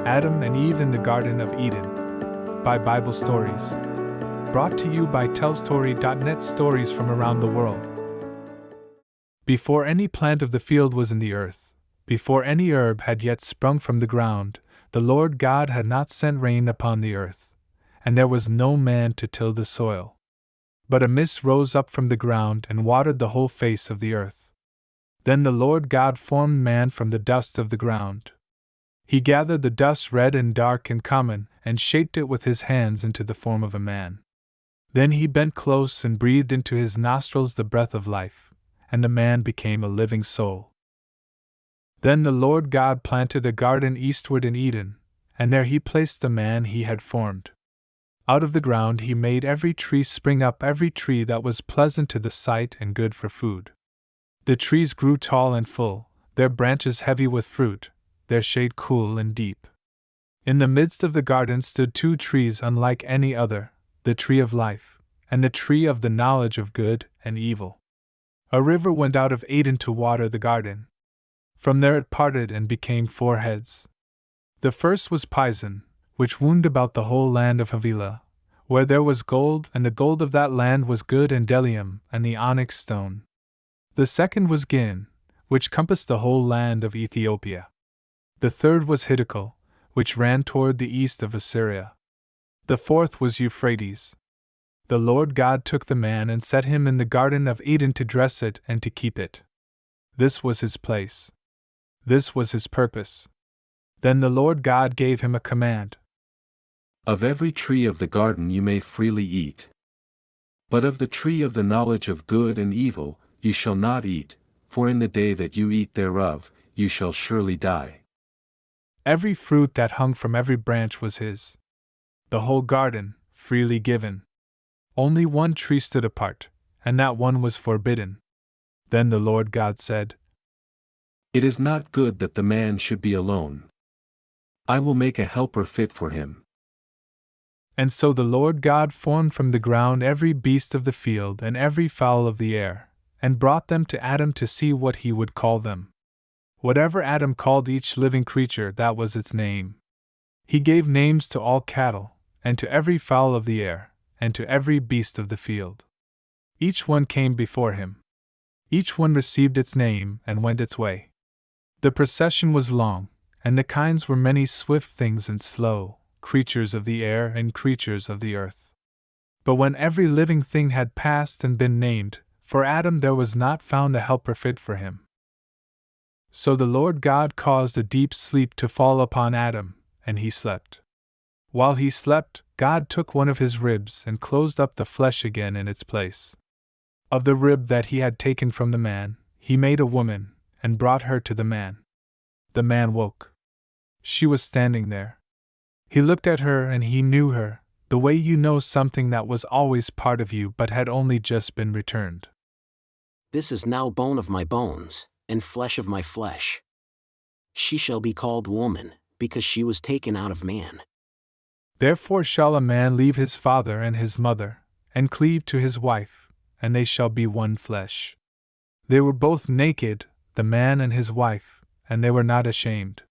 Adam and Eve in the Garden of Eden. By Bible Stories. Brought to you by TellStory.net, stories from around the world. Before any plant of the field was in the earth, before any herb had yet sprung from the ground, the Lord God had not sent rain upon the earth, and there was no man to till the soil. But a mist rose up from the ground and watered the whole face of the earth. Then the Lord God formed man from the dust of the ground. He gathered the dust red and dark and common, and shaped it with his hands into the form of a man. Then he bent close and breathed into his nostrils the breath of life, and the man became a living soul. Then the Lord God planted a garden eastward in Eden, and there he placed the man he had formed. Out of the ground he made every tree spring up, every tree that was pleasant to the sight and good for food. The trees grew tall and full, their branches heavy with fruit, their shade cool and deep. In the midst of the garden stood two trees unlike any other, the tree of life, and the tree of the knowledge of good and evil. A river went out of Eden to water the garden. From there it parted and became four heads. The first was Pison, which wound about the whole land of Havilah, where there was gold, and the gold of that land was good, and bdellium, and the onyx stone. The second was Gin, which compassed the whole land of Ethiopia. The third was Hiddekel, which ran toward the east of Assyria. The fourth was Euphrates. The Lord God took the man and set him in the Garden of Eden to dress it and to keep it. This was his place. This was his purpose. Then the Lord God gave him a command. Of every tree of the garden you may freely eat. But of the tree of the knowledge of good and evil you shall not eat, for in the day that you eat thereof you shall surely die. Every fruit that hung from every branch was his. The whole garden, freely given. Only one tree stood apart, and that one was forbidden. Then the Lord God said, It is not good that the man should be alone. I will make a helper fit for him. And so the Lord God formed from the ground every beast of the field and every fowl of the air, and brought them to Adam to see what he would call them. Whatever Adam called each living creature, that was its name. He gave names to all cattle, and to every fowl of the air, and to every beast of the field. Each one came before him. Each one received its name and went its way. The procession was long, and the kinds were many, swift things and slow, creatures of the air and creatures of the earth. But when every living thing had passed and been named, for Adam there was not found a helper fit for him. So the Lord God caused a deep sleep to fall upon Adam, and he slept. While he slept, God took one of his ribs and closed up the flesh again in its place. Of the rib that he had taken from the man, he made a woman, and brought her to the man. The man woke. She was standing there. He looked at her and he knew her, the way you know something that was always part of you but had only just been returned. This is now bone of my bones, and flesh of my flesh. She shall be called woman, because she was taken out of man. Therefore shall a man leave his father and his mother, and cleave to his wife, and they shall be one flesh. They were both naked, the man and his wife, and they were not ashamed.